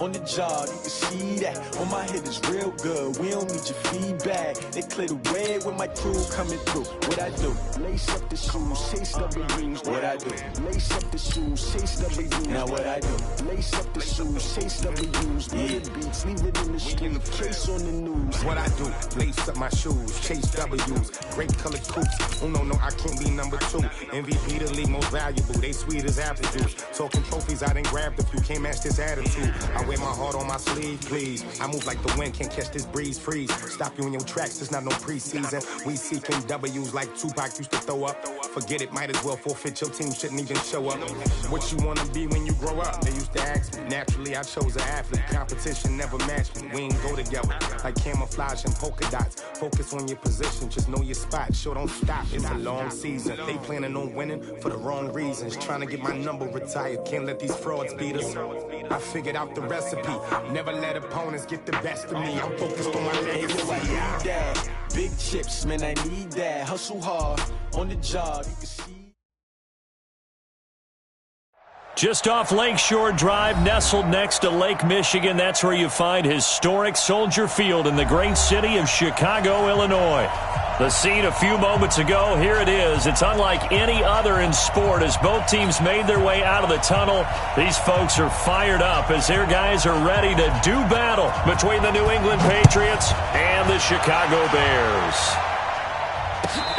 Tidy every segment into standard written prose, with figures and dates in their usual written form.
On the job, you can see that. On my head is real good. We don't need your feedback. They clear the way with my crew coming through. What I do? Lace up the shoes, chase W's. What I do? Lace up the shoes, chase W's. Now what I do? Lace up the shoes, chase W's. Yeah, beats, leave it in the street, case on the news. What I do? Lace up my shoes, chase W's. Great colored coops. Oh no, I can't be number 2. MVP the league most valuable. They sweet as apple juice. Talking trophies, I done grabbed a few. Can't match this attitude. I wear my heart on my sleeve, please. I move like the wind, can't catch this breeze, freeze. Stop you in your tracks, it's not no preseason. We seeking W's like Tupac used to throw up. Forget it, might as well forfeit, your team shouldn't even show up. What you wanna be when you grow up? They used to ask me. Naturally, I chose an athlete. Competition never matched me. We ain't go together. Like camouflage and polka dots. Focus on your position, just know your spot. Sure, don't stop, it's a long season. They planning on winning for the wrong reasons. Trying to get my number retired, can't let these frauds beat us. I figured out the recipe. Never let opponents get the best of me. I'm focused on my legacy. I need that. Big chips, man, I need that. Hustle hard, on the job, you can see. Just off Lakeshore Drive, nestled next to Lake Michigan, that's where you find historic Soldier Field in the great city of Chicago, Illinois. The scene a few moments ago, here it is. It's unlike any other in sport as both teams made their way out of the tunnel. These folks are fired up as their guys are ready to do battle between the New England Patriots and the Chicago Bears.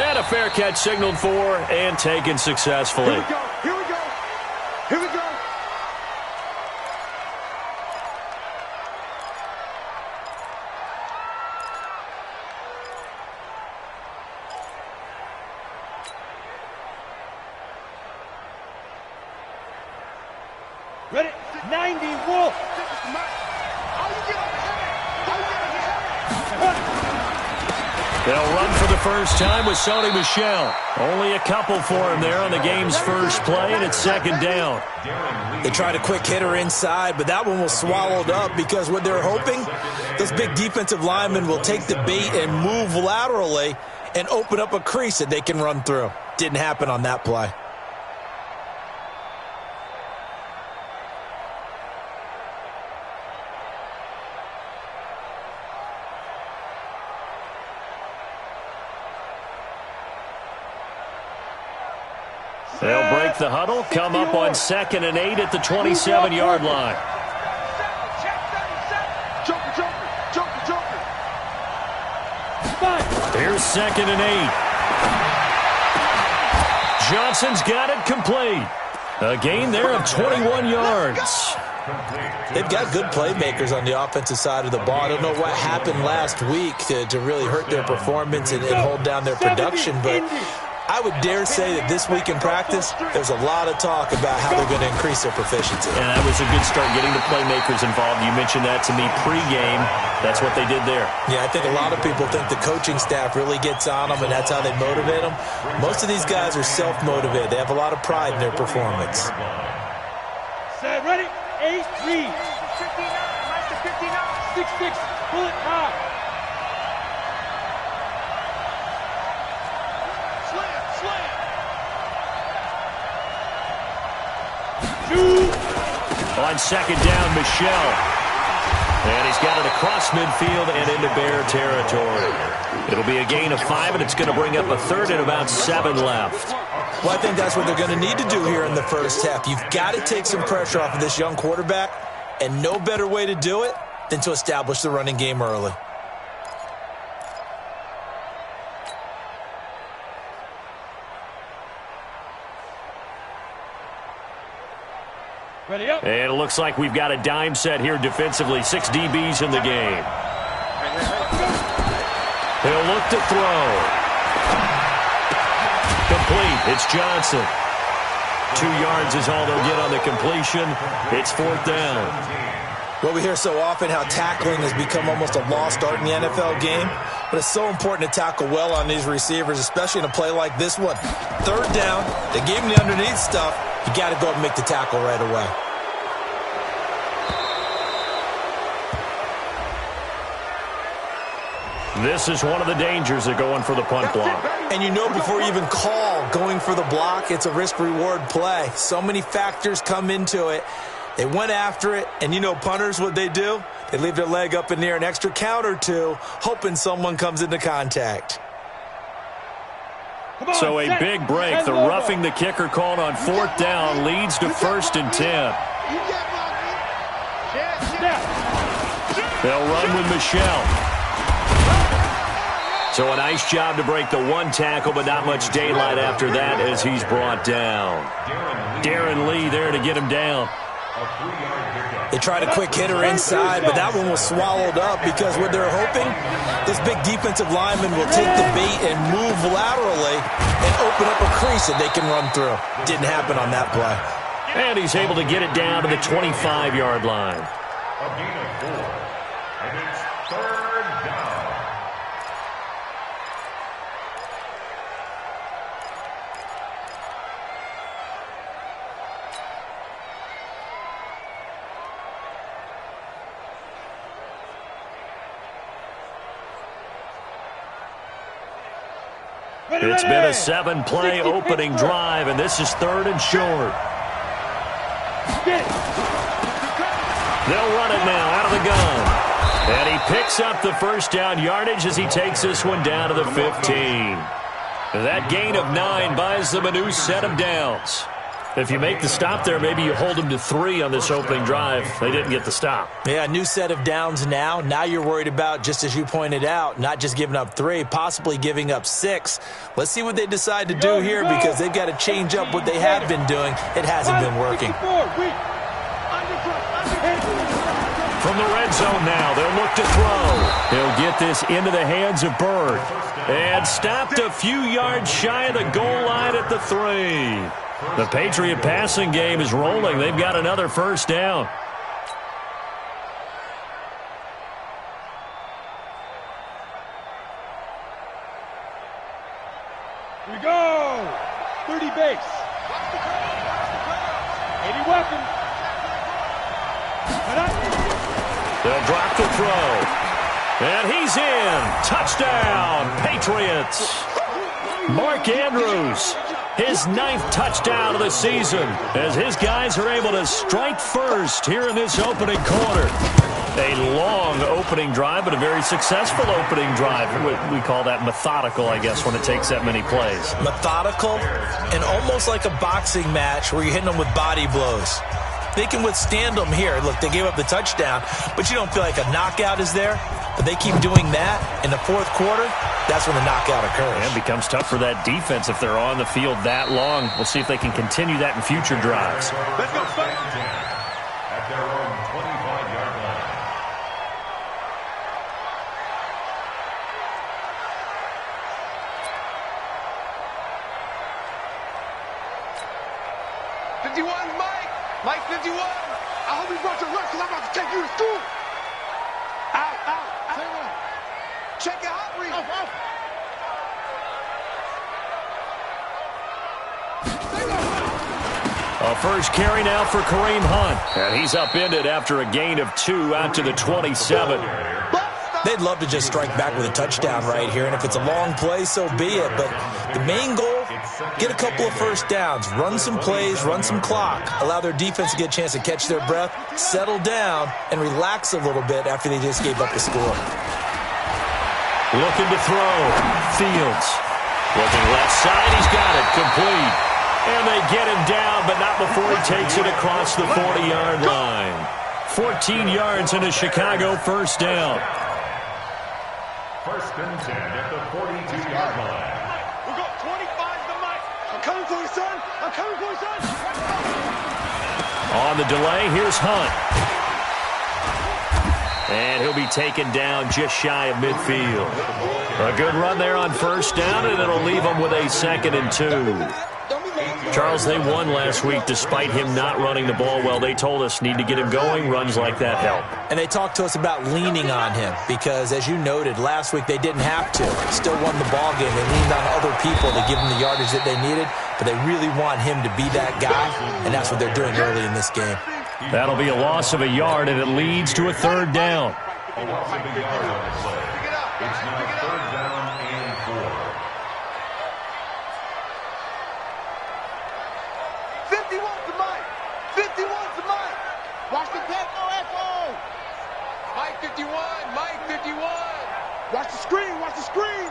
And a fair catch signaled for and taken successfully. Here we go, here we go, here we go. Ready? 90, Wolf. They'll run for the first time with Sony Michel. Only a couple for him there on the game's first play, and it's second down. They tried a quick hitter inside, but that one was swallowed up because what they're hoping, those big defensive linemen will take the bait and move laterally and open up a crease that they can run through. Didn't happen on that play. They'll break the huddle, come up on 2nd and 8 at the 27-yard line. Here's 2nd and 8. Johnson's got it complete. A gain there of 21 yards. They've got good playmakers on the offensive side of the ball. I don't know what happened last week to really hurt their performance and hold down their production, but I would dare say that this week in practice, there's a lot of talk about how they're going to increase their proficiency. And that was a good start, getting the playmakers involved. You mentioned that to me pregame. That's what they did there. Yeah, I think a lot of people think the coaching staff really gets on them, and that's how they motivate them. Most of these guys are self-motivated. They have a lot of pride in their performance. Set, ready? 8-3. 59, right to 59. 6-6, pull it high. On 2nd down, Michel. And he's got it across midfield and into Bear territory. It'll be a gain of 5, and it's going to bring up a 3rd and about 7 left. Well, I think that's what they're going to need to do here in the first half. You've got to take some pressure off of this young quarterback, and no better way to do it than to establish the running game early. Ready up. And it looks like we've got a dime set here defensively. 6 DBs in the game. He'll look to throw. Complete. It's Johnson. 2 yards is all they'll get on the completion. It's 4th down. Well, we hear so often how tackling has become almost a lost art in the NFL game, but it's so important to tackle well on these receivers, especially in a play like this one. 3rd down, they gave him the underneath stuff. You got to go and make the tackle right away. This is one of the dangers of going for the punt block. And you know before you even call going for the block, it's a risk-reward play. So many factors come into it. They went after it, and you know punters, what they do? They leave their leg up in the air an extra count or two, hoping someone comes into contact. So a big break. The roughing the kicker called on 4th down leads to 1st and 10. They'll run with Michelle. So a nice job to break the one tackle, but not much daylight after that as he's brought down. Darren Lee there to get him down. They tried a quick hitter inside, but that one was swallowed up because what they're hoping, this big defensive lineman will take the bait and move laterally and open up a crease that they can run through. Didn't happen on that play. And he's able to get it down to the 25-yard line. A gain of 4, and it's 3rd down. It's been a 7-play opening drive, and this is 3rd and short. They'll run it now out of the gun. And he picks up the first down yardage as he takes this one down to the 15. That gain of 9 buys them a new set of downs. If you make the stop there, maybe you hold them to 3 on this opening drive. They didn't get the stop. Yeah, new set of downs now. Now you're worried about, just as you pointed out, not just giving up 3, possibly giving up 6. Let's see what they decide to do here because they've got to change up what they have been doing. It hasn't been working. From the red zone now, they'll look to throw. He'll get this into the hands of Bird. And stopped a few yards shy of the goal line at the 3. The Patriot passing game is rolling. They've got another first down. Here we go. 30 base. 80 welcome. They'll drop the throw. And he's in. Touchdown, Patriots. Mark Andrews, his 9th touchdown of the season as his guys are able to strike first here in this opening quarter. A long opening drive, but a very successful opening drive. We call that methodical, I guess, when it takes that many plays. Methodical and almost like a boxing match where you're hitting them with body blows. They can withstand them here. Look, they gave up the touchdown, but you don't feel like a knockout is there. But they keep doing that in the 4th quarter. That's when the knockout occurs. And it becomes tough for that defense if they're on the field that long. We'll see if they can continue that in future drives. Let's go, at their own 25-yard line. Mike 51. I hope you brought your lunch because I'm about to take you to school. Out. Check your hot read. A first carry now for Kareem Hunt. And he's upended after a gain of 2 out to the 27. They'd love to just strike back with a touchdown right here, and if it's a long play, so be it. But the main goal, get a couple of first downs, run some plays, run some clock, allow their defense to get a chance to catch their breath, settle down, and relax a little bit after they just gave up the score. Looking to throw. Fields. Looking left side. He's got it. Complete. And they get him down, but not before he takes it across the 40-yard line. 14 yards and a Chicago first down. 1st and 10 at the 42-yard line. We'll go 25 to Mike. I'm coming for you, son. I'm coming for you, son. On the delay, here's Hunt. And he'll be taken down just shy of midfield. A good run there on first down, and it'll leave them with a 2nd and 2. Charles, they won last week despite him not running the ball well. They told us need to get him going. Runs like that help. And they talked to us about leaning on him because, as you noted, last week they didn't have to. Still won the ball game. They leaned on other people to give them the yardage that they needed, but they really want him to be that guy, and that's what they're doing early in this game. That'll be a loss of a yard, and it leads to a 3rd down. A loss of a yard on the play. It's now 3rd down and 4. 51 to Mike. 51 to Mike. 51. Mike 51. Watch the screen. Watch the screen.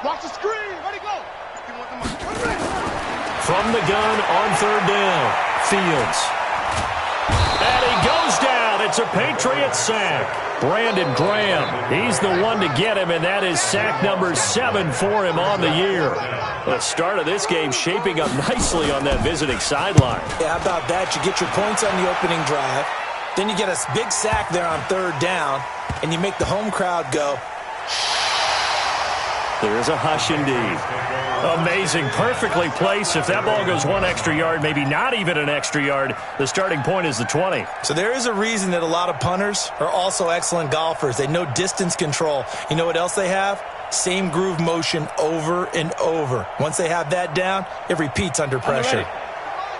Watch the screen. Where'd he go? From the gun on third down, Fields. And he goes down. It's a Patriot sack. Brandon Graham, he's the one to get him, and that is sack number 7 for him on the year. The start of this game shaping up nicely on that visiting sideline. Yeah, how about that? You get your points on the opening drive, then you get a big sack there on third down, and you make the home crowd go. There is a hush indeed. Amazing, perfectly placed. If that ball goes 1 extra yard, maybe not even an extra yard, the starting point is the 20. So there is a reason that a lot of punters are also excellent golfers. They know distance control. You know what else they have? Same groove motion over and over. Once they have that down, it repeats under pressure.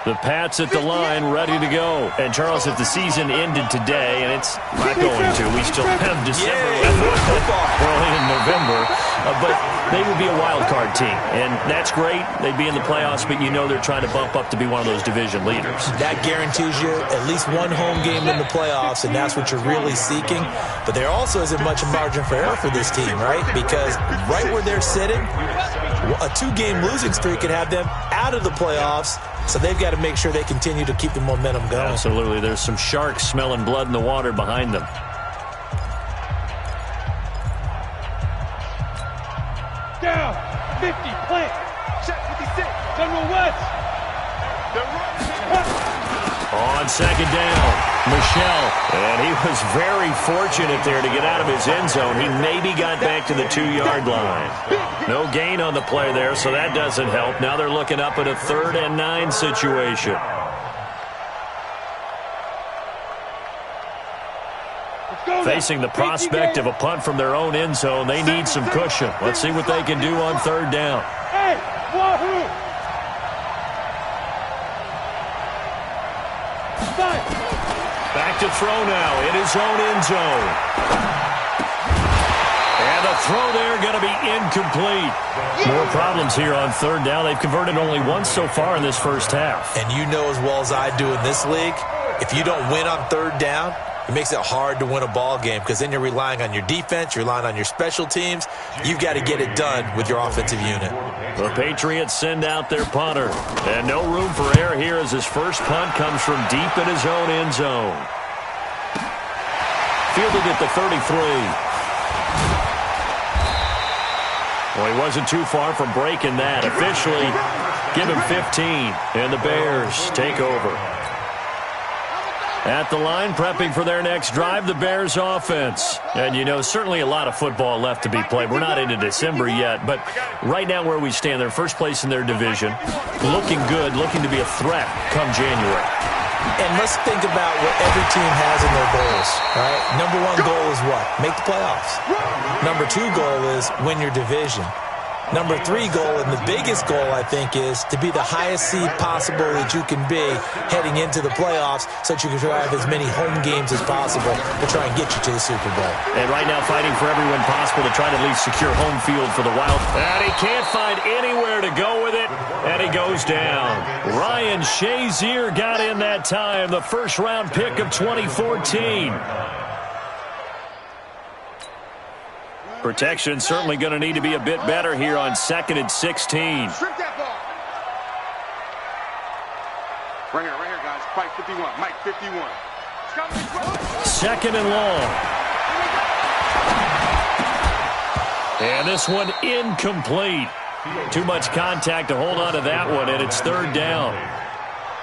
The Pats at the line, ready to go. And, Charles, if the season ended today, and it's not going to, we still have December left early in November, but they would be a wild card team. And that's great. They'd be in the playoffs, but you know they're trying to bump up to be one of those division leaders. That guarantees you at least one home game in the playoffs, and that's what you're really seeking. But there also isn't much margin for error for this team, right? Because right where they're sitting, a 2-game losing streak could have them out of the playoffs. So they've got to make sure they continue to keep the momentum going. Absolutely. There's some sharks smelling blood in the water behind them. Down. 50. Plant. Check 56. General West. On second down, Michelle. And he was very fortunate there to get out of his end zone. He maybe got back to the 2-yard line. No gain on the play there, so that doesn't help. Now they're looking up at a 3rd and 9 situation. Facing the prospect of a punt from their own end zone, they need some cushion. Let's see what they can do on 3rd down. Hey, Wahoo! Back to throw now in his own end zone. And the throw there going to be incomplete. More problems here on 3rd down. They've converted only once so far in this first half. And you know as well as I do in this league, if you don't win on 3rd down, it makes it hard to win a ball game because then you're relying on your defense, you're relying on your special teams. You've got to get it done with your offensive unit. The Patriots send out their punter. And no room for error here as his first punt comes from deep in his own end zone. Fielded at the 33. Well, he wasn't too far from breaking that. Officially, give him 15. And the Bears take over. At the line, prepping for their next drive, the Bears offense. And, you know, certainly a lot of football left to be played. We're not into December yet, but right now where we stand, they're first place in their division. Looking good, looking to be a threat come January. And let's think about what every team has in their goals, all right? Number 1 goal is what? Make the playoffs. Number 2 goal is win your division. Number 3 goal, and the biggest goal, I think, is to be the highest seed possible that you can be heading into the playoffs so that you can drive as many home games as possible to try and get you to the Super Bowl. And right now fighting for everyone possible to try to at least secure home field for the Wild. And he can't find anywhere to go with it, and he goes down. Ryan Shazier got in that time, the first-round pick of 2014. Protection certainly going to need to be a bit better here on 2nd and 16. Shrink that ball. Right here, guys. Mike 51. Mike 51. 2nd and long. And this one incomplete. Too much contact to hold on to that one, and it's 3rd down.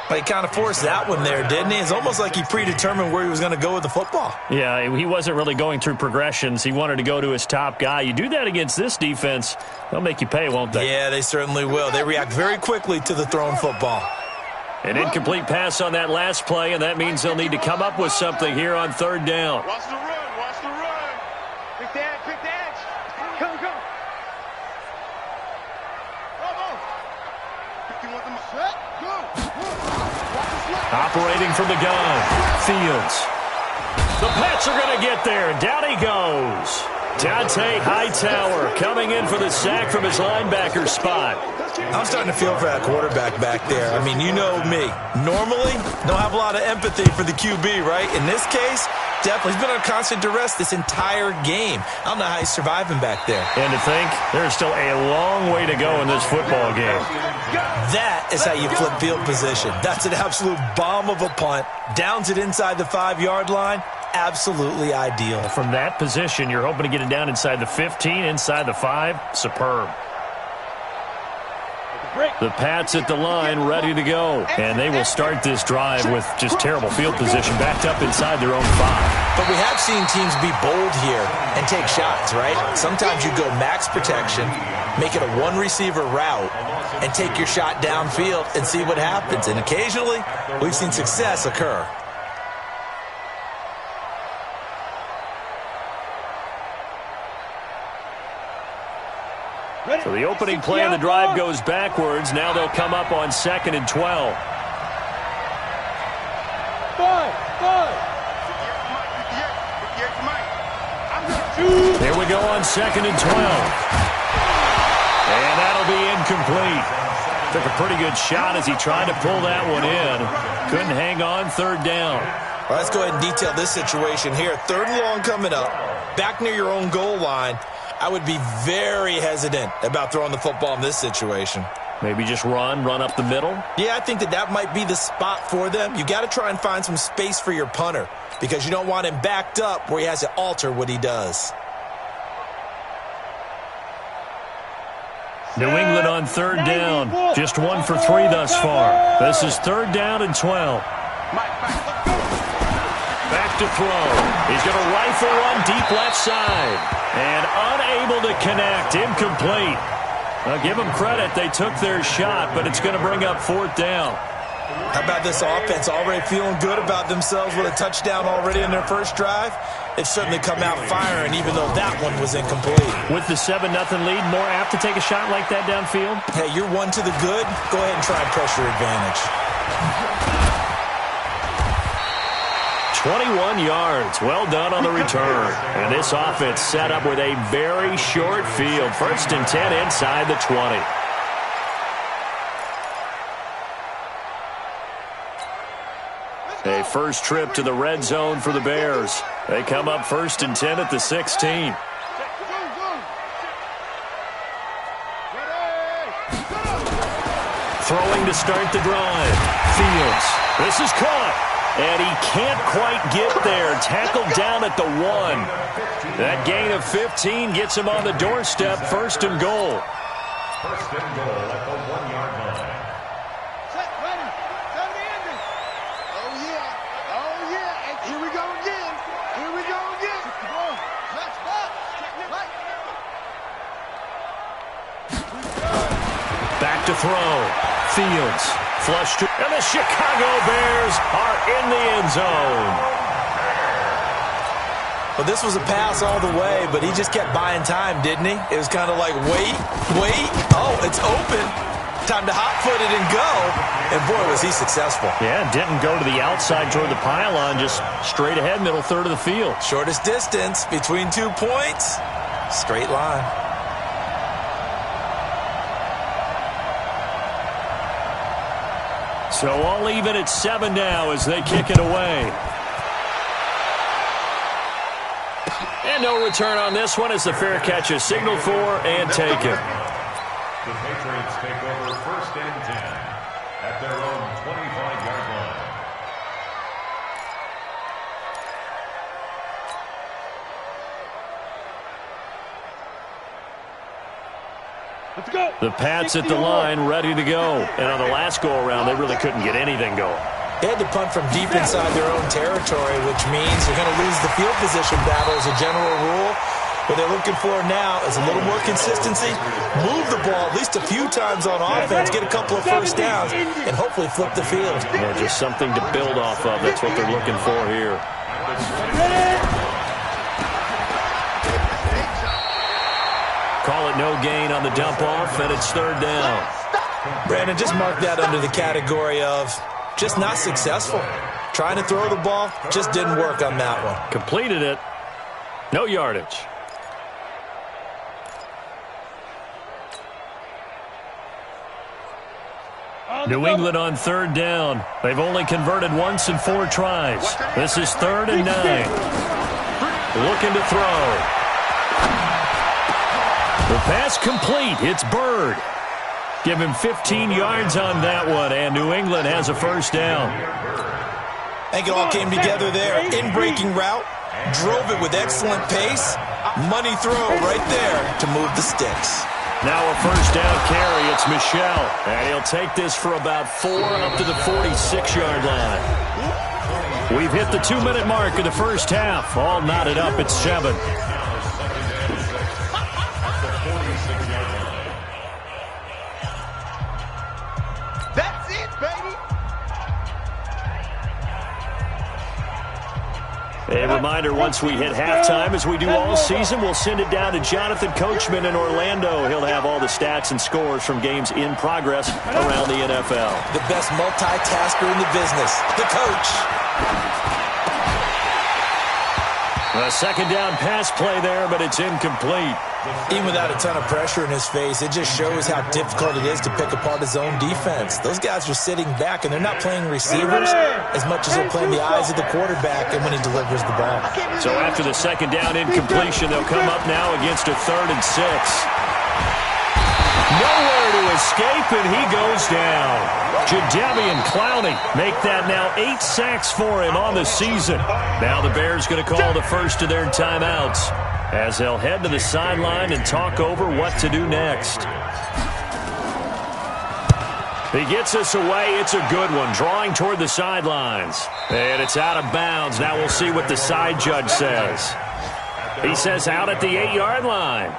He kind of forced that one there, didn't he? It's almost like he predetermined where he was going to go with the football. Yeah, he wasn't really going through progressions. He wanted to go to his top guy. You do that against this defense, they'll make you pay, won't they? Yeah, they certainly will. They react very quickly to the thrown football. An incomplete pass on that last play, and that means they'll need to come up with something here on 3rd down. Watch the run. Watch the run. Pick the edge. Pick the edge. Come. Operating from the gun, Fields. The Pats are going to get there. Down he goes. Dante Hightower coming in for the sack from his linebacker spot. I'm starting to feel for that quarterback back there. I mean, you know me. Normally, don't have a lot of empathy for the QB, right? In this case, definitely. He's been under constant duress this entire game. I don't know how he's surviving back there. And to think, there's still a long way to go in this football game. That is how you flip field position. That's an absolute bomb of a punt. Downs it inside the 5-yard line. Absolutely ideal. From that position, you're hoping to get it down inside the 15, inside the 5. Superb. The Pats at the line, ready to go. And they will start this drive with just terrible field position, backed up inside their own 5. But we have seen teams be bold here and take shots, right? Sometimes you go max protection, make it a one-receiver route, and take your shot downfield and see what happens. And occasionally, we've seen success occur. So the opening play of the drive goes backwards. Now they'll come up on 2nd and 12. 5. Here we go on 2nd and 12. And that'll be incomplete. Took a pretty good shot as he tried to pull that one in. Couldn't hang on, 3rd down. Well, let's go ahead and detail this situation here. 3rd and long coming up. Back near your own goal line. I would be very hesitant about throwing the football in this situation. Maybe just run up the middle? Yeah, I think that might be the spot for them. You got to try and find some space for your punter because you don't want him backed up where he has to alter what he does. New England on 3rd down. Just 1 for 3 thus far. This is 3rd down and 12. Back to throw. He's going to rifle one deep left side. And unable to connect. Incomplete. Now give them credit. They took their shot, but it's going to bring up 4th down. How about this offense already feeling good about themselves with a touchdown already in their first drive? They've certainly come out firing, even though that one was incomplete. With the 7-0 lead, more apt to take a shot like that downfield? Hey, you're 1 to the good. Go ahead and try and press your advantage. 21 yards. Well done on the return. And this offense set up with a very short field. 1st and 10 inside the 20. A first trip to the red zone for the Bears. They come up 1st and 10 at the 16. Throwing to start the drive. Fields. This is caught. And he can't quite get there. Tackled down at the 1. That gain of 15 gets him on the doorstep. 1st and goal. 1st and goal at the 1-yard line. Set, ready. Set the engine. Oh, yeah. Oh, yeah. And here we go again. Here we go again. Let's go. Back to throw. Fields. Flush to, and the Chicago Bears are in the end zone. Well, this was a pass all the way, but he just kept buying time, didn't he? It was kind of like, wait. Oh, it's open. Time to hot-foot it and go. And, boy, was he successful. Yeah, didn't go to the outside toward the pylon, just straight ahead, middle third of the field. Shortest distance between 2 points. Straight line. So all even at 7 now as they kick it away. And no return on this one as the fair catch is signaled for and taken. The Patriots take over 1st and 10 at their own 25-yard line. Let's go. The Pats at the line, ready to go. And on the last go-around, they really couldn't get anything going. They had to punt from deep inside their own territory, which means they're going to lose the field position battle as a general rule. What they're looking for now is a little more consistency, move the ball at least a few times on offense, get a couple of first downs, and hopefully flip the field. Yeah, just something to build off of. That's what they're looking for here. Call it no gain on the dump off, and it's 3rd down. Brandon, just mark that under the category of just not successful. Trying to throw the ball, just didn't work on that one. Completed it. No yardage. New England on third down. They've only converted once in 4 tries. This is 3rd and 9. Looking to throw. The pass complete. It's Bird. Give him 15 yards on that one, and New England has a first down. I think it all came together there. In-breaking route. Drove it with excellent pace. Money throw right there to move the sticks. Now a first down carry. It's Michel. And he'll take this for about 4 up to the 46-yard line. We've hit the 2-minute mark of the first half. All knotted up at 7. That's it, baby. A reminder, once we hit halftime, as we do all season, we'll send it down to Jonathan Coachman in Orlando. He'll have all the stats and scores from games in progress around the NFL. The best multitasker in the business, the coach. A second down pass play there, but it's incomplete. Even without a ton of pressure in his face, it just shows how difficult it is to pick apart his own defense. Those guys are sitting back, and they're not playing receivers as much as they're playing the eyes of the quarterback and when he delivers the ball. So after the second down incompletion, they'll come up now against a 3rd and 6. Nowhere to escape, and he goes down. Jadeveon Clowney make that now 8 sacks for him on the season. Now the Bears going to call the first of their timeouts as they'll head to the sideline and talk over what to do next. He gets us away. It's a good one, drawing toward the sidelines. And it's out of bounds. Now we'll see what the side judge says. He says out at the 8-yard line.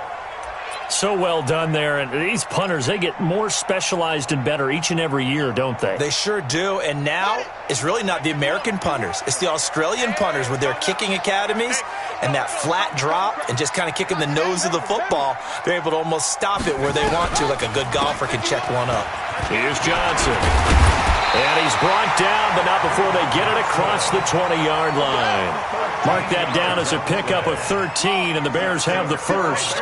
So well done there. And these punters, they get more specialized and better each and every year, don't they? They sure do. And now it's really not the American punters. It's the Australian punters with their kicking academies and that flat drop and just kind of kicking the nose of the football. They're able to almost stop it where they want to, like a good golfer can check one up. Here's Johnson. And he's brought down, but not before they get it across the 20-yard line. Mark that down as a pickup of 13, and the Bears have the first.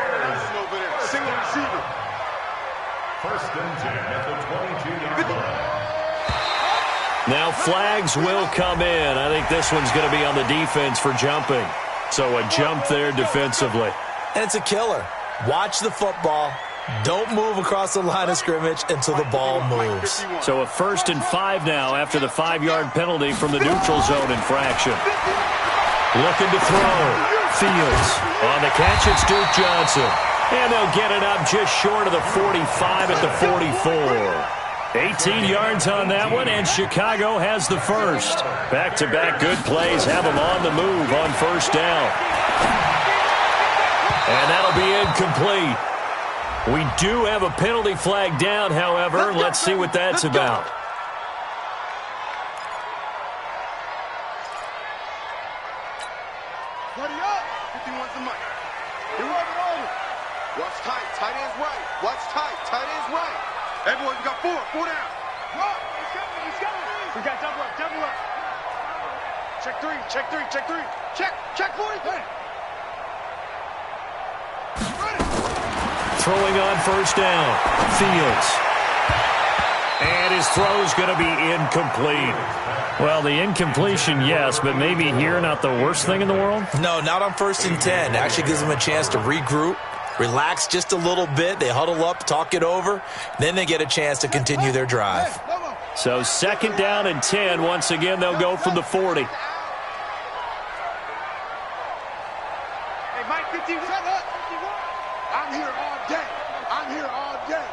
First and 10 at the 22-yard line. Now flags will come in. I think this one's going to be on the defense for jumping. So a jump there defensively. And it's a killer. Watch the football. Don't move across the line of scrimmage until the ball moves. So a 1st and 5 now after the 5-yard penalty from the neutral zone infraction. Looking to throw. Fields. On the catch, it's Duke Johnson. And they'll get it up just short of the 45 at the 44. 18 yards on that one, and Chicago has the first. Back-to-back good plays have them on the move on first down. And that'll be incomplete. We do have a penalty flag down, however. Let's see what that's about. Buddy up. 51's the mic. You're running over. Watch tight. Tight end's right. Watch tight. Tight end's right. Everyone, we got 4. 4 down. Run. He's coming. He's coming. We got double up. Double up. Check 3. Check 3. Check 3. Check. Check 40. Ready. Throwing on first down. Fields. And his throw's going to be incomplete. Well, the incompletion, yes, but maybe here not the worst thing in the world? No, not on 1st and 10. Actually gives them a chance to regroup, relax just a little bit. They huddle up, talk it over. Then they get a chance to continue their drive. So 2nd down and 10. Once again, they'll go from the 40. Hey, Mike 51. Shut up. 51. I'm here all day. I'm here all day.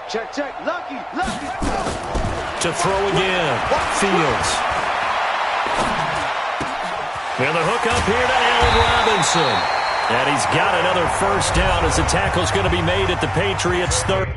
Check, check. Lucky, lucky. To throw again. Fields. And the hook up here to Allen Robinson. And he's got another first down as the tackle's going to be made at the Patriots' 30.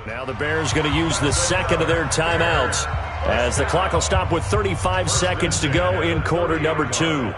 Now the Bears going to use the second of their timeouts as the clock will stop with 35 seconds to go in quarter number 2.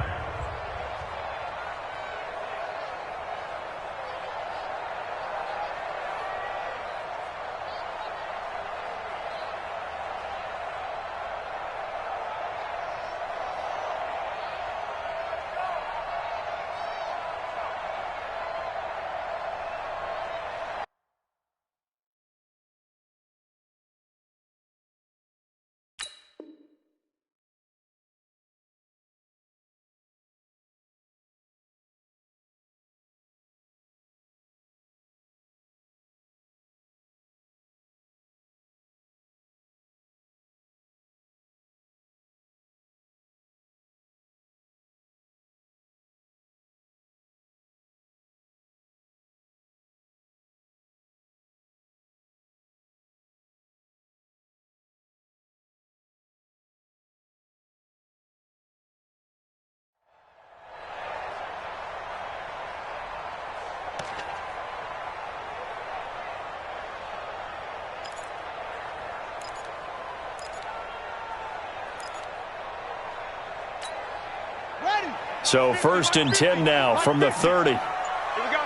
So 1st and 10 now from the 30. Here we go.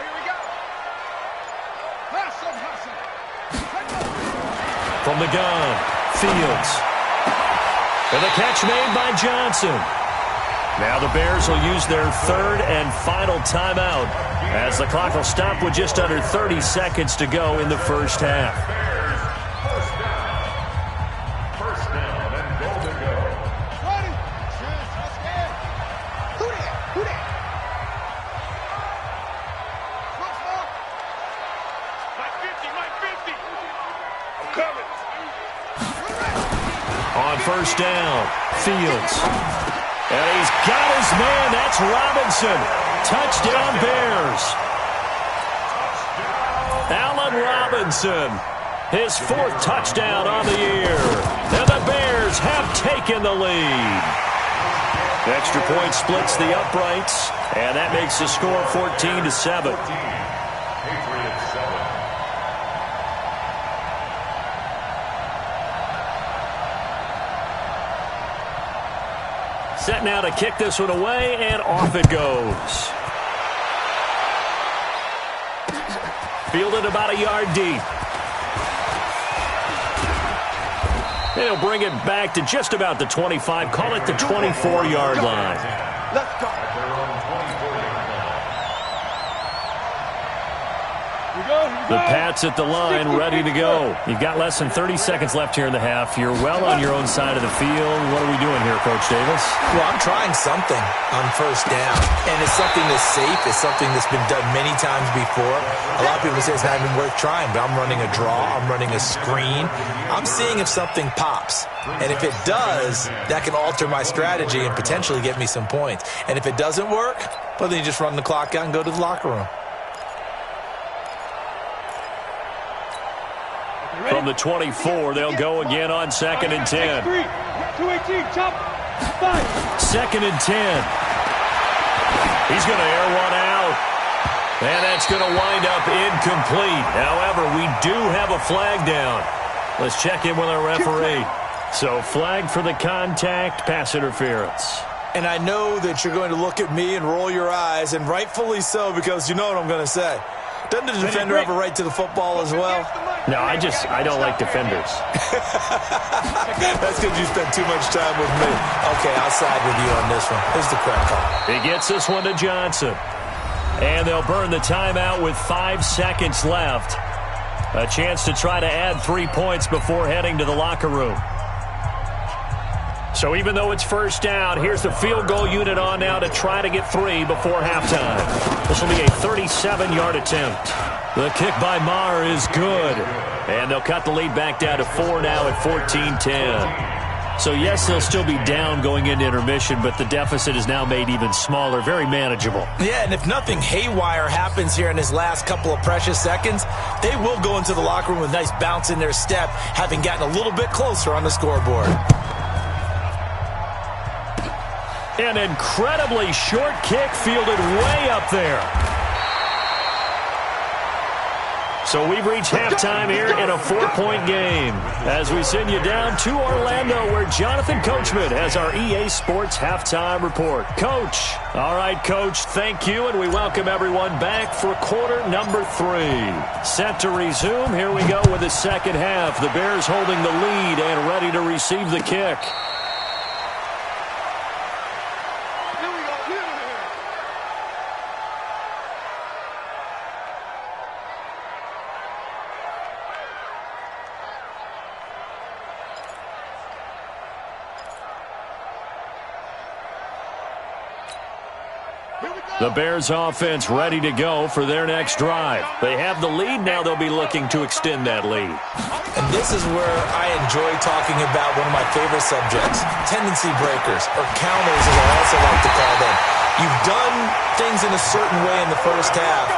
From the gun, Fields. And the catch made by Johnson. Now the Bears will use their 3rd and final timeout as the clock will stop with just under 30 seconds to go in the first half. On 1st down, Fields. And he's got his man. That's Robinson. Touchdown, Bears. Allen Robinson, his 4th touchdown on the year. And the Bears have taken the lead. Extra point splits the uprights, and that makes the score 14-7. Set now to kick this one away, and off it goes. Fielded about a yard deep. And he'll bring it back to just about the 25. Call it the 24-yard line. Let's go. The Pats at the line, ready to go. You've got less than 30 seconds left here in the half. You're well on your own side of the field. What are we doing here, Coach Davis? Well, I'm trying something on 1st down, and it's something that's safe. It's something that's been done many times before. A lot of people say it's not even worth trying, but I'm running a draw. I'm running a screen. I'm seeing if something pops, and if it does, that can alter my strategy and potentially get me some points. And if it doesn't work, well, then you just run the clock out and go to the locker room. From the 24, they'll go again on 2nd and 10. 218, chop. 5. 2nd and 10. He's going to air one out. And that's going to wind up incomplete. However, we do have a flag down. Let's check in with our referee. So flag for the contact, pass interference. And I know that you're going to look at me and roll your eyes, and rightfully so, because you know what I'm going to say. Doesn't the defender have a right to the football as well? No, I don't like defenders. That's because you spent too much time with me. Okay, I'll side with you on this one. Here's the correct call. He gets this one to Johnson. And they'll burn the timeout with 5 seconds left. A chance to try to add 3 points before heading to the locker room. So even though it's 1st down, here's the field goal unit on now to try to get 3 before halftime. This will be a 37-yard attempt. The kick by Maher is good. And they'll cut the lead back down to 4 now at 14-10. So, yes, they'll still be down going into intermission, but the deficit is now made even smaller, very manageable. Yeah, and if nothing haywire happens here in his last couple of precious seconds, they will go into the locker room with a nice bounce in their step, having gotten a little bit closer on the scoreboard. An incredibly short kick fielded way up there. So we've reached halftime here in a 4-point game as we send you down to Orlando where Jonathan Coachman has our EA Sports halftime report. Coach. All right, Coach, thank you, and we welcome everyone back for quarter number 3. Set to resume. Here we go with the second half. The Bears holding the lead and ready to receive the kick. The Bears offense ready to go for their next drive. They have the lead. Now they'll be looking to extend that lead. And this is where I enjoy talking about one of my favorite subjects, tendency breakers, or counters as I also like to call them. You've done things in a certain way in the first half,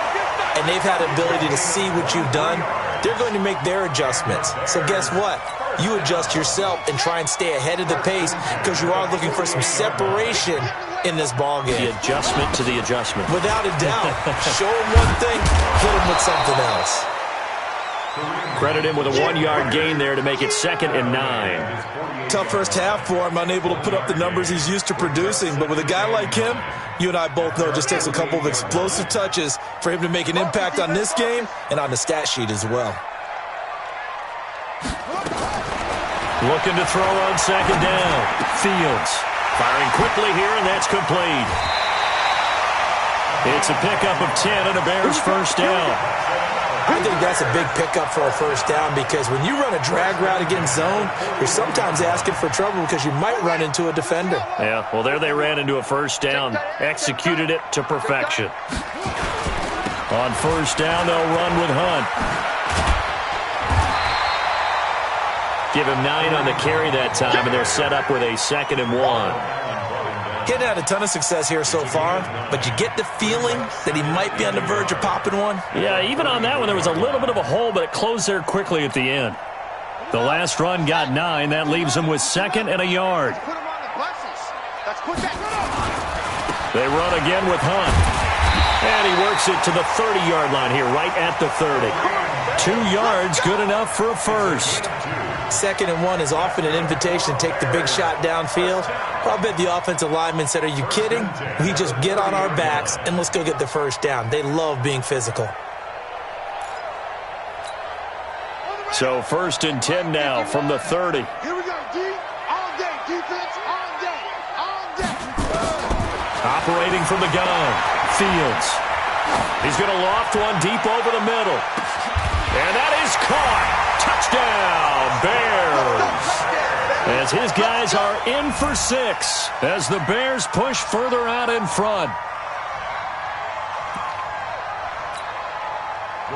and they've had the ability to see what you've done. They're going to make their adjustments. So guess what? You adjust yourself and try and stay ahead of the pace because you are looking for some separation in this ballgame. The adjustment to the adjustment. Without a doubt. Show him one thing, hit him with something else. Credit him with a 1-yard gain there to make it 2nd and 9. Tough first half for him, unable to put up the numbers he's used to producing. But with a guy like him, you and I both know it just takes a couple of explosive touches for him to make an impact on this game and on the stat sheet as well. Looking to throw on 2nd down. Fields firing quickly here, and that's complete. It's a pickup of 10 and a Bears first down. I think that's a big pickup for a first down because when you run a drag route against zone, you're sometimes asking for trouble because you might run into a defender. Yeah, well, there they ran into a first down. Executed it to perfection. On first down, they'll run with Hunt. Give him 9 on the carry that time, and they're set up with a 2nd and 1. Getting had a ton of success here so far, but you get the feeling that he might be on the verge of popping one. Yeah, even on that one, there was a little bit of a hole, but it closed there quickly at the end. The last run got 9. That leaves him with 2nd and a yard. They run again with Hunt. And he works it to the 30-yard line here, right at the 30. 2 yards, good enough for a first. 2nd and 1 is often an invitation to take the big shot downfield. Well, I bet the offensive lineman said, are you kidding? We just get on our backs and let's go get the first down. They love being physical. So 1st and 10 now from the 30. Here we go, D. All day. Defense, all day. All day. Operating from the gun. Fields. He's going to loft one deep over the middle. And that is caught. Touchdown, Bears. As his guys are in for 6 as the Bears push further out in front.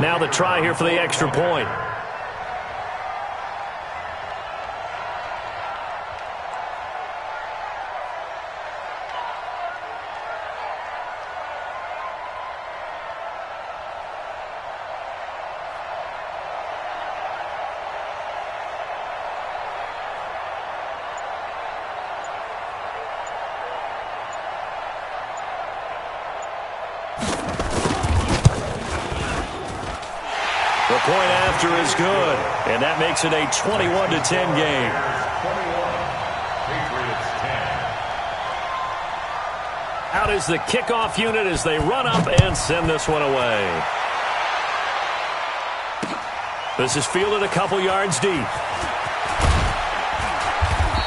Now the try here for the extra point. The point after is good, and that makes it a 21-10 game. Out is the kickoff unit as they run up and send this one away. This is fielded a couple yards deep.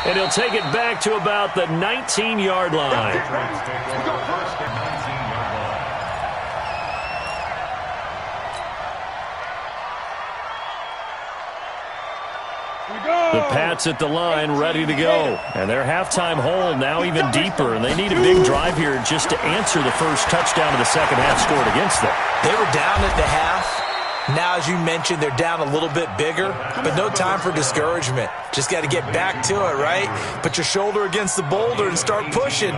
And he'll take it back to about the 19-yard line. The Pats at the line, ready to go. And their halftime hole now even deeper, and they need a big drive here just to answer the first touchdown of the second half scored against them. They were down at the half. Now, as you mentioned, they're down a little bit bigger, but no time for discouragement. Just got to get back to it, right? Put your shoulder against the boulder and start pushing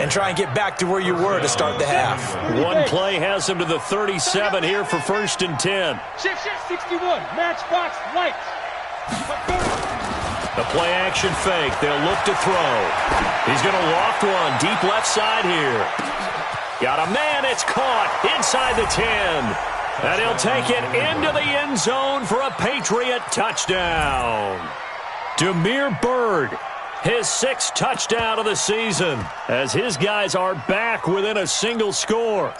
and try and get back to where you were to start the half. One play has them to the 37 here for 1st and 10. Shift 61, matchbox lights. The play action fake. They'll look to throw. He's going to loft one deep left side here. Got a man. It's caught inside the 10. And he'll take it into the end zone for a Patriot touchdown. Damiere Byrd, his 6th touchdown of the season, as his guys are back within a single score.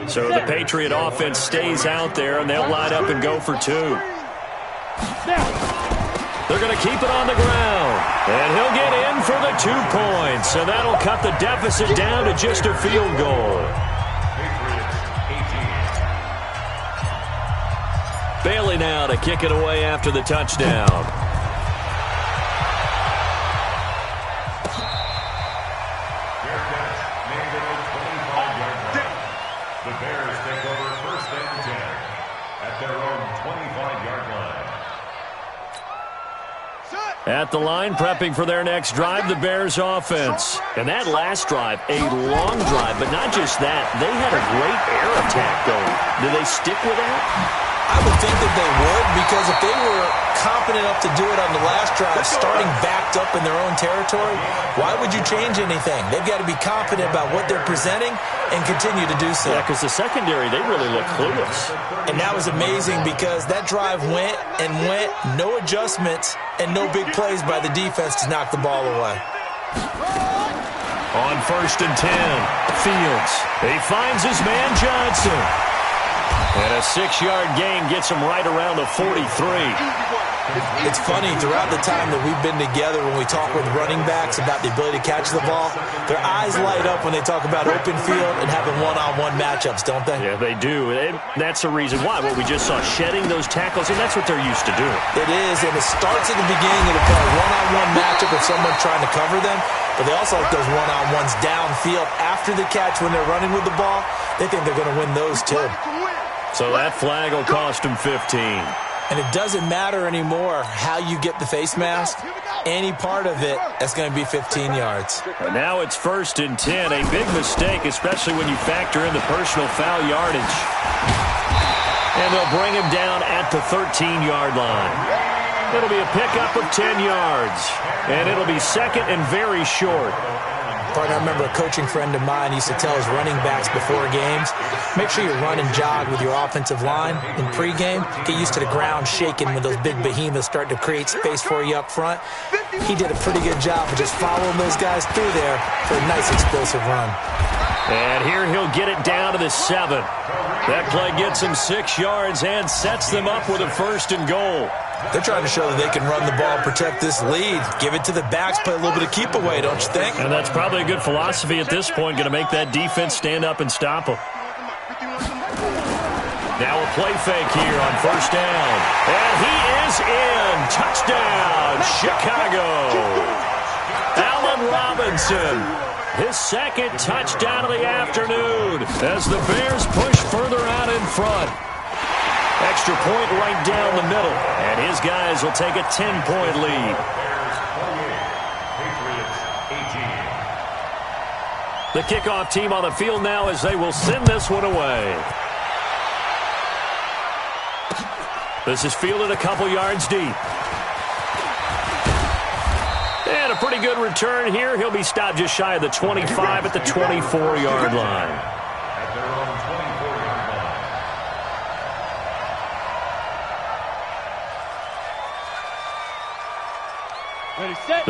So the Patriot offense stays out there, and they'll line up and go for 2. They're going to keep it on the ground. And he'll get in for the 2 points. And that'll cut the deficit down to just a field goal. Bailey now to kick it away after the touchdown. The Bears take over 1st and 10 at their own 25-yard line. At the line, prepping for their next drive, the Bears offense. And that last drive, a long drive, but not just that. They had a great air attack going. Do they stick with that? I would think that they would, because if they were competent enough to do it on the last drive, starting backed up in their own territory, why would you change anything? They've got to be confident about what they're presenting and continue to do so. Yeah, because the secondary, they really look clueless. And that was amazing because that drive went and went, no adjustments and no big plays by the defense to knock the ball away. On 1st and 10, Fields. He finds his man Johnson. And a 6-yard gain gets him right around the 43. It's funny, throughout the time that we've been together, when we talk with running backs about the ability to catch the ball, their eyes light up when they talk about open field and having one-on-one matchups, don't they? Yeah, they do. And that's the reason why. Well, we just saw shedding those tackles, and that's what they're used to doing. It is, and it starts at the beginning of the play. One-on-one matchup with someone trying to cover them, but they also like those one-on-ones downfield after the catch when they're running with the ball. They think they're going to win those, too. So that flag will cost him 15. And it doesn't matter anymore how you get the face mask. Any part of it, that's going to be 15 yards. And now it's 1st and 10. A big mistake, especially when you factor in the personal foul yardage. And they'll bring him down at the 13-yard line. It'll be a pickup of 10 yards. And it'll be 2nd and very short. Partner, I remember a coaching friend of mine used to tell his running backs before games, make sure you run and jog with your offensive line in pregame. Get used to the ground shaking when those big behemoths start to create space for you up front. He did a pretty good job of just following those guys through there for a nice explosive run. And here he'll get it down to the 7. That play gets him 6 yards and sets them up with a 1st and goal. They're trying to show that they can run the ball and protect this lead. Give it to the backs, play a little bit of keep away, don't you think? And that's probably a good philosophy at this point, going to make that defense stand up and stop them. Now a play fake here on 1st down. And he is in. Touchdown, Chicago. Allen Robinson, his 2nd touchdown of the afternoon as the Bears push further out in front. Extra point right down the middle. And his guys will take a 10-point lead. The kickoff team on the field now as they will send this one away. This is fielded a couple yards deep. And a pretty good return here. He'll be stopped just shy of the 25 at the 24-yard line.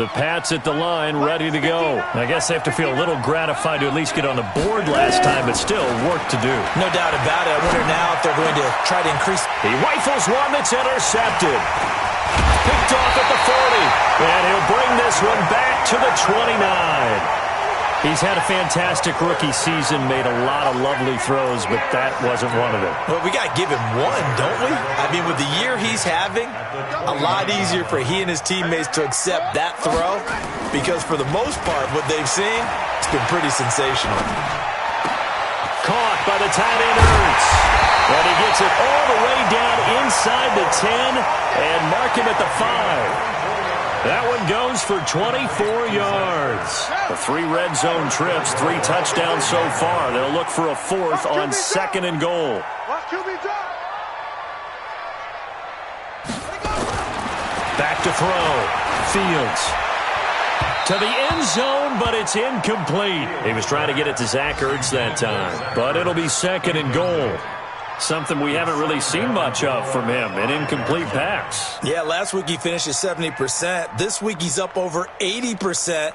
The Pats at the line, ready to go. I guess they have to feel a little gratified to at least get on the board last time, but still work to do. No doubt about it. I wonder now if they're going to try to increase. He rifles one that's intercepted. Picked off at the 40. And he'll bring this one back to the 29. He's had a fantastic rookie season, made a lot of lovely throws, but that wasn't one of them. Well, we got to give him one, don't we? I mean, with the year he's having, a lot easier for he and his teammates to accept that throw because for the most part, what they've seen, it's been pretty sensational. Caught by the tight end Ertz. And he gets it all the way down inside the 10 and mark him at the 5. That one goes for 24 yards. The 3 red zone trips, 3 touchdowns so far. They'll look for a 4th on 2nd and goal. Back to throw. Fields. To the end zone, but it's incomplete. He was trying to get it to Zach Ertz that time. But it'll be 2nd and goal. Something we haven't really seen much of from him, an incomplete pass. Yeah, last week he finished at 70%. This week he's up over 80%.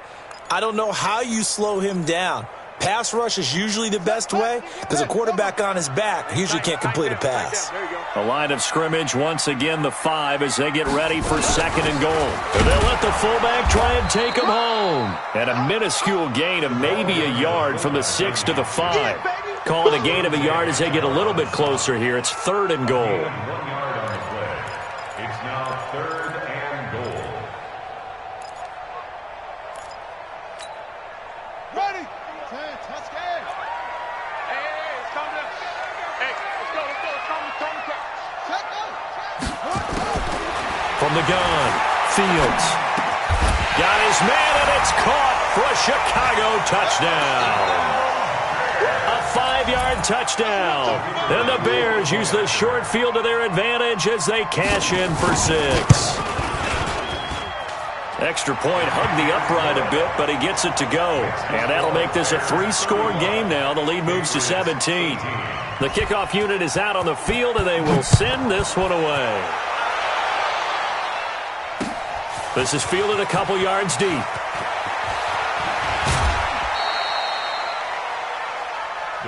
I don't know how you slow him down. Pass rush is usually the best way because a quarterback on his back usually can't complete a pass. The line of scrimmage, once again, the 5 as they get ready for 2nd and goal. And they'll let the fullback try and take him home. And a minuscule gain of maybe a yard from the 6 to the 5. Call it a gain of a yard as they get a little bit closer here. It's 3rd and goal. 1 yard on the play. It's now 3rd and goal. Ready. Touch game. Hey, it's coming up. Hey, let's go. From the gun, Fields. Got his man, and it's caught for a Chicago touchdown. A 5-yard touchdown. And the Bears use the short field to their advantage as they cash in for 6. Extra point hugged the upright a bit, but he gets it to go. And that'll make this a 3-score game now. The lead moves to 17. The kickoff unit is out on the field, and they will send this one away. This is fielded a couple yards deep. The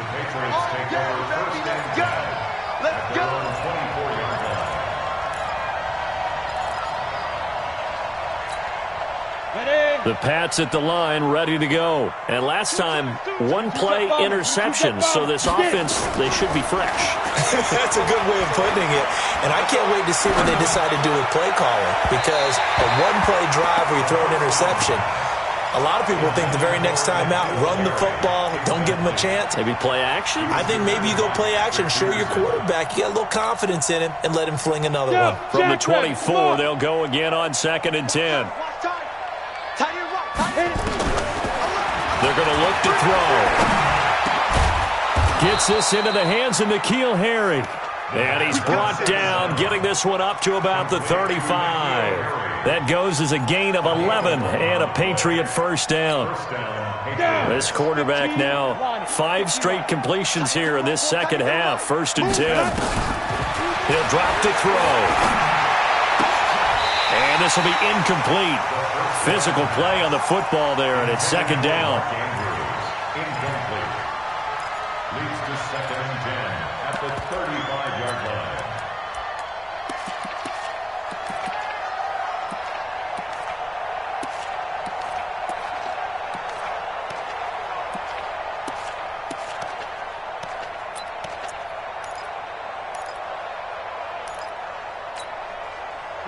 Patriots take over 1st and 10. Let's go. 24-yard line. The Pats at the line, ready to go. And last time, 1-play interception, so this offense, they should be fresh. That's a good way of putting it. And I can't wait to see what they decide to do with play calling, because a 1-play drive where you throw an interception, a lot of people think the very next time out, run the football, don't give them a chance. Maybe play action? I think maybe you go play action, show your quarterback, you got a little confidence in him, and let him fling another one. From the 24, they'll go again on 2nd and 10. They're going to look to throw. Gets this into the hands of N'Keal Harry. And he's brought down, getting this one up to about the 35. That goes as a gain of 11 and a Patriot first down. This quarterback now 5 straight completions here in this second half. 1st and 10. He'll drop to throw. And this will be incomplete. Physical play on the football there, and it's 2nd down. Incomplete. Leads to 2nd and 10 at the 35-yard line.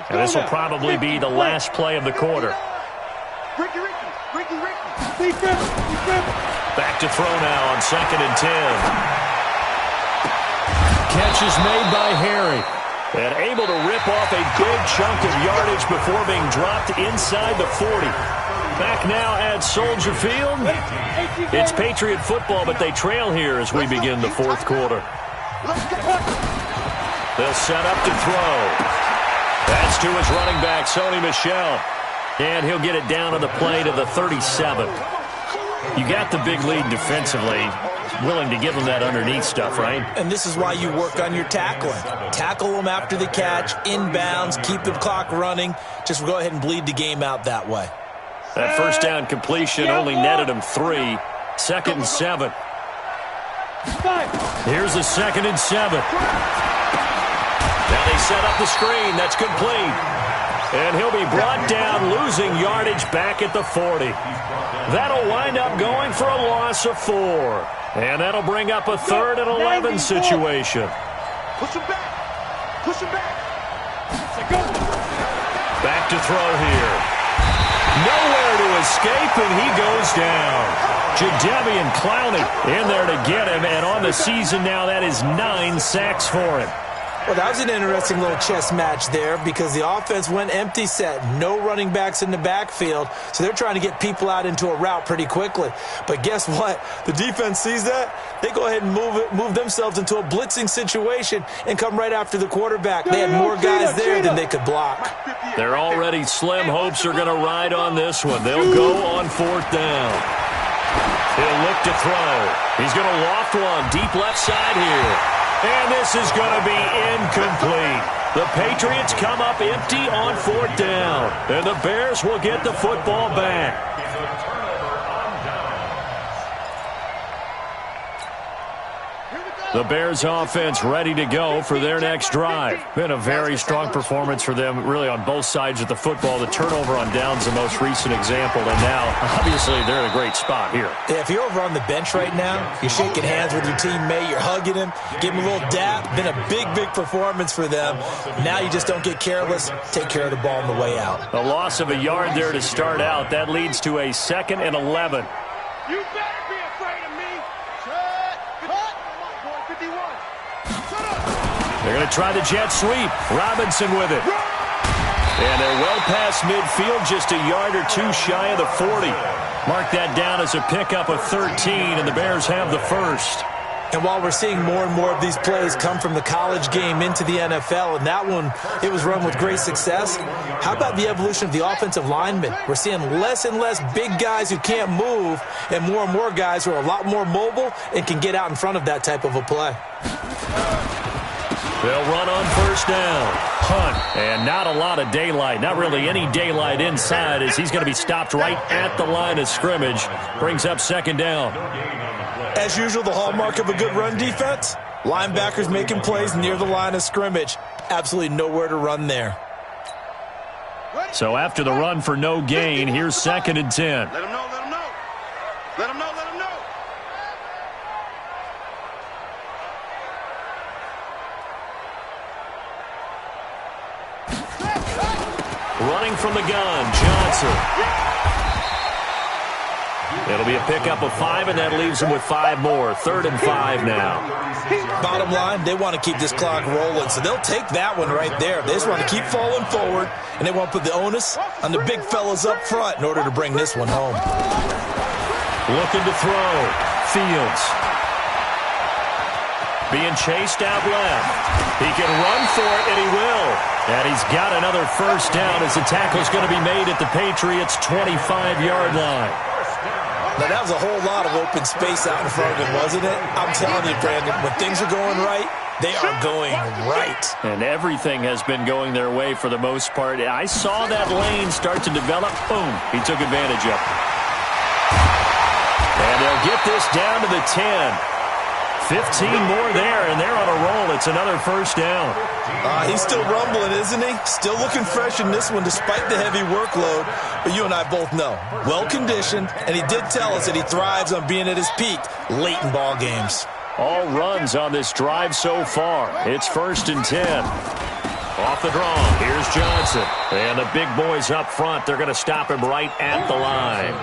And this will probably be the last play of the quarter. Back to throw now on 2nd and 10. Catch is made by Harry. And able to rip off a big chunk of yardage before being dropped inside the 40. Back now at Soldier Field. It's Patriot football, but they trail here as we begin the 4th quarter. They'll set up to throw. That's to his running back, Sony Michel. And he'll get it down on the play to the 37. You got the big lead defensively. Willing to give them that underneath stuff, right? And this is why you work on your tackling. Tackle them after the catch, inbounds, keep the clock running. Just go ahead and bleed the game out that way. That first down completion only netted him 3. 2nd and 7. Here's the 2nd and 7. Now they set up the screen. That's complete. And he'll be brought down, losing yardage back at the 40. That'll wind up going for a loss of 4. And that'll bring up a 3rd and 11 situation. Push him back. Push him back. Back to throw here. Nowhere to escape, and he goes down. Jadeveon Clowney in there to get him, and on the season now, that is 9 sacks for him. Well, that was an interesting little chess match there because the offense went empty set. No running backs in the backfield, so they're trying to get people out into a route pretty quickly. But guess what? The defense sees that. They go ahead and move themselves into a blitzing situation and come right after the quarterback. They had more guys there than they could block. They're already slim hopes are going to ride on this one. They'll go on 4th down. He'll look to throw. He's going to loft one deep left side here. And this is going to be incomplete. The Patriots come up empty on 4th down. And the Bears will get the football back. The Bears offense ready to go for their next drive. Been a very strong performance for them, really, on both sides of the football. The turnover on downs, the most recent example, and now, obviously, they're in a great spot here. Yeah, if you're over on the bench right now, you're shaking hands with your teammate, you're hugging him, give him a little dap. Been a big, big performance for them. Now you just don't get careless. Take care of the ball on the way out. A loss of a yard there to start out. That leads to a 2nd and 11. You better be afraid of me. They're going to try the jet sweep. Robinson with it. And they're well past midfield, just a yard or two shy of the 40. Mark that down as a pickup of 13, and the Bears have the first. And while we're seeing more and more of these plays come from the college game into the NFL, and that one, it was run with great success, how about the evolution of the offensive linemen? We're seeing less and less big guys who can't move, and more guys who are a lot more mobile and can get out in front of that type of a play. They'll run on 1st down. Hunt, and not a lot of daylight. Not really any daylight inside as he's going to be stopped right at the line of scrimmage. Brings up 2nd down. As usual, the hallmark of a good run defense, linebackers making plays near the line of scrimmage. Absolutely nowhere to run there. So after the run for no gain, here's 2nd and 10. Let him know, let him know. Let him know, let him know. Running from the gun, Johnson. It'll be a pickup of 5, and that leaves them with 5 more. 3rd and 5 now. Bottom line, they want to keep this clock rolling, so they'll take that one right there. They just want to keep falling forward, and they want to put the onus on the big fellas up front in order to bring this one home. Looking to throw. Fields. Being chased out left. He can run for it, and he will. And he's got another 1st down as the tackle's going to be made at the Patriots' 25-yard line. Now, that was a whole lot of open space out in front of him, wasn't it? I'm telling you, Brandon, when things are going right, they are going right. And everything has been going their way for the most part. I saw that lane start to develop. Boom. He took advantage of it. And they'll get this down to the 10. 15 more there, and they're on a roll. It's another 1st down. He's still rumbling, isn't he? Still looking fresh in this one despite the heavy workload. But you and I both know, well-conditioned, and he did tell us that he thrives on being at his peak late in ball games. All runs on this drive so far. It's 1st and 10. Off the draw, here's Johnson. And the big boys up front, they're going to stop him right at the line.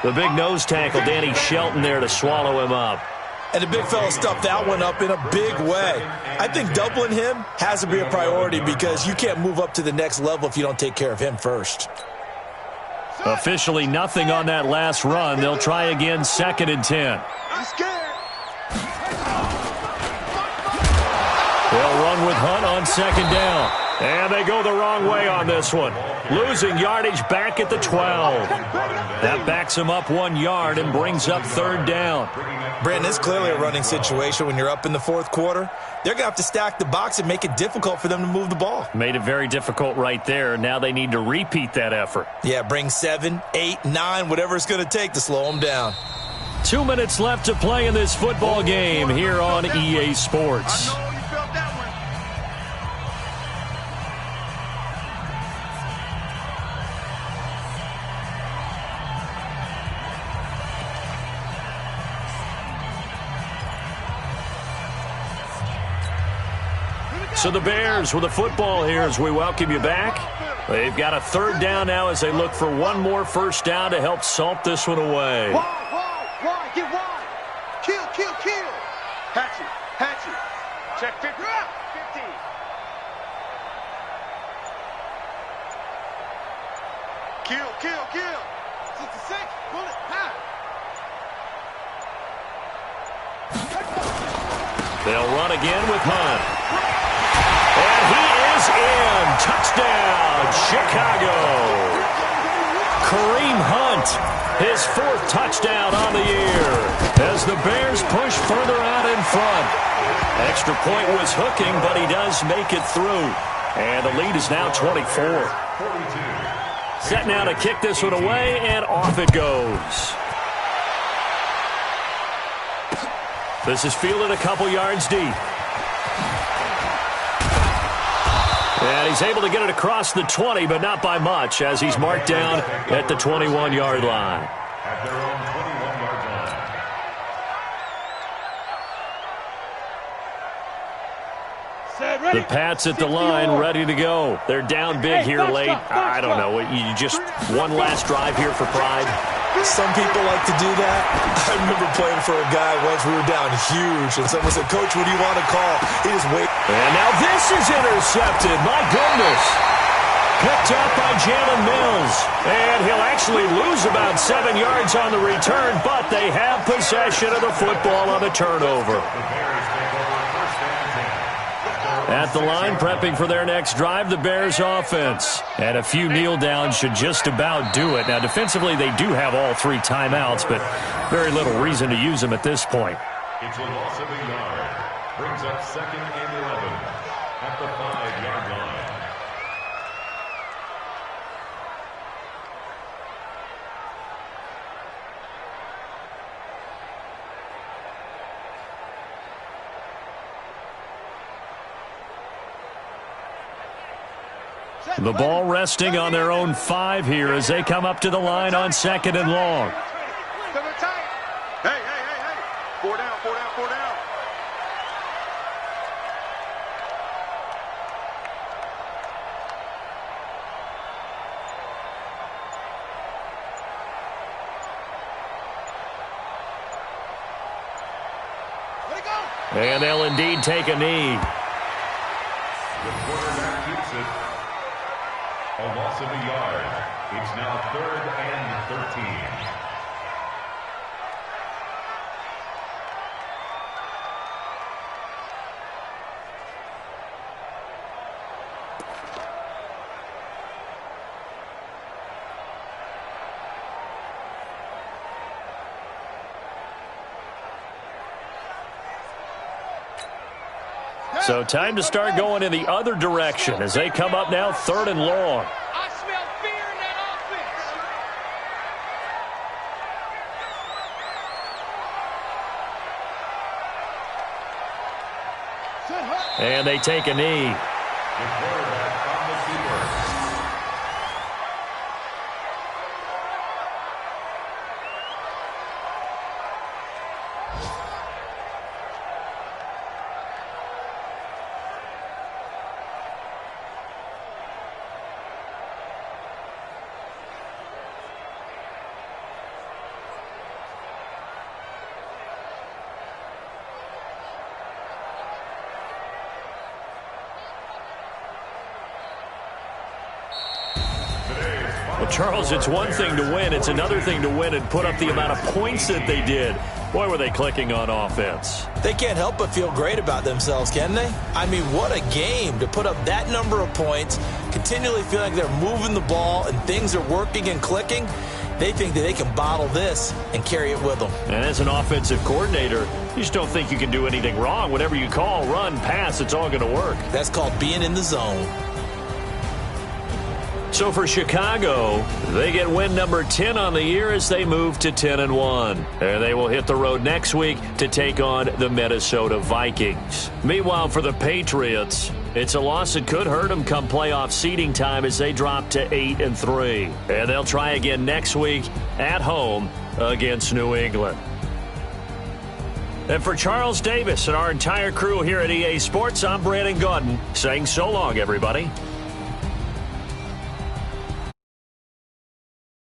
The big nose tackle, Danny Shelton, there to swallow him up. And the big fella stuffed that one up in a big way. I think doubling him has to be a priority because you can't move up to the next level if you don't take care of him first. Officially nothing on that last run. They'll try again, 2nd and 10. I'm scared. They'll run with Hunt on 2nd down. And they go the wrong way on this one. Losing yardage back at the 12. That backs him up 1 yard and brings up 3rd down. Brandon, it's clearly a running situation when you're up in the 4th quarter. They're going to have to stack the box and make it difficult for them to move the ball. Made it very difficult right there. Now they need to repeat that effort. Yeah, bring 7, 8, 9, whatever it's going to take to slow them down. 2 minutes left to play in this football game here on EA Sports. So the Bears with the football here as we welcome you back. They've got a 3rd down now as they look for 1 more 1st down to help salt this one away. Wide, get wide. Kill. Hatchet. Check 50. Kill, kill, kill. 66, bullet, half. They'll run again with Hunt. And he is in. Touchdown, Chicago. Kareem Hunt, his 4th touchdown on the year as the Bears push further out in front. Extra point was hooking, but he does make it through. And the lead is now 24. Set now to kick this one away, and off it goes. This is fielded a couple yards deep. And he's able to get it across the 20, but not by much, as he's marked down at the 21-yard line. At their own 21-yard line. The Pats at the line, ready to go. They're down big here late. I don't know. You just one last drive here for pride. Some people like to do that. I remember playing for a guy once. We were down huge, and someone said, "Coach, what do you want to call?" He just wait. And now this is intercepted. My goodness. Picked up by Jalen Mills. And he'll actually lose about 7 yards on the return, but they have possession of the football on the turnover. At the line, prepping for their next drive, the Bears offense. And a few kneel downs should just about do it. Now, defensively, they do have all 3 timeouts, but very little reason to use them at this point. It's a loss of a yard. Brings up 2nd and 11 at the 5-yard line. The ball resting on their own 5 here as they come up to the line on 2nd and long. Hey, hey, hey, hey. 4 down, 4 down, 4 down. And they'll indeed take a knee. The quarterback keeps it. A loss of a yard. It's now 3rd and 13. So time to start going in the other direction as they come up now 3rd and long. I smell fear in that offense. And they take a knee. The quarterback on the keeper. Well, Charles, it's one thing to win. It's another thing to win and put up the amount of points that they did. Boy, were they clicking on offense. They can't help but feel great about themselves, can they? I mean, what a game to put up that number of points, continually feeling like they're moving the ball and things are working and clicking. They think that they can bottle this and carry it with them. And as an offensive coordinator, you just don't think you can do anything wrong. Whatever you call, run, pass, it's all going to work. That's called being in the zone. So for Chicago, they get win number 10 on the year as they move to 10-1. And they will hit the road next week to take on the Minnesota Vikings. Meanwhile, for the Patriots, it's a loss that could hurt them come playoff seeding time as they drop to 8-3. And they'll try again next week at home against New England. And for Charles Davis and our entire crew here at EA Sports, I'm Brandon Gaudin saying so long, everybody.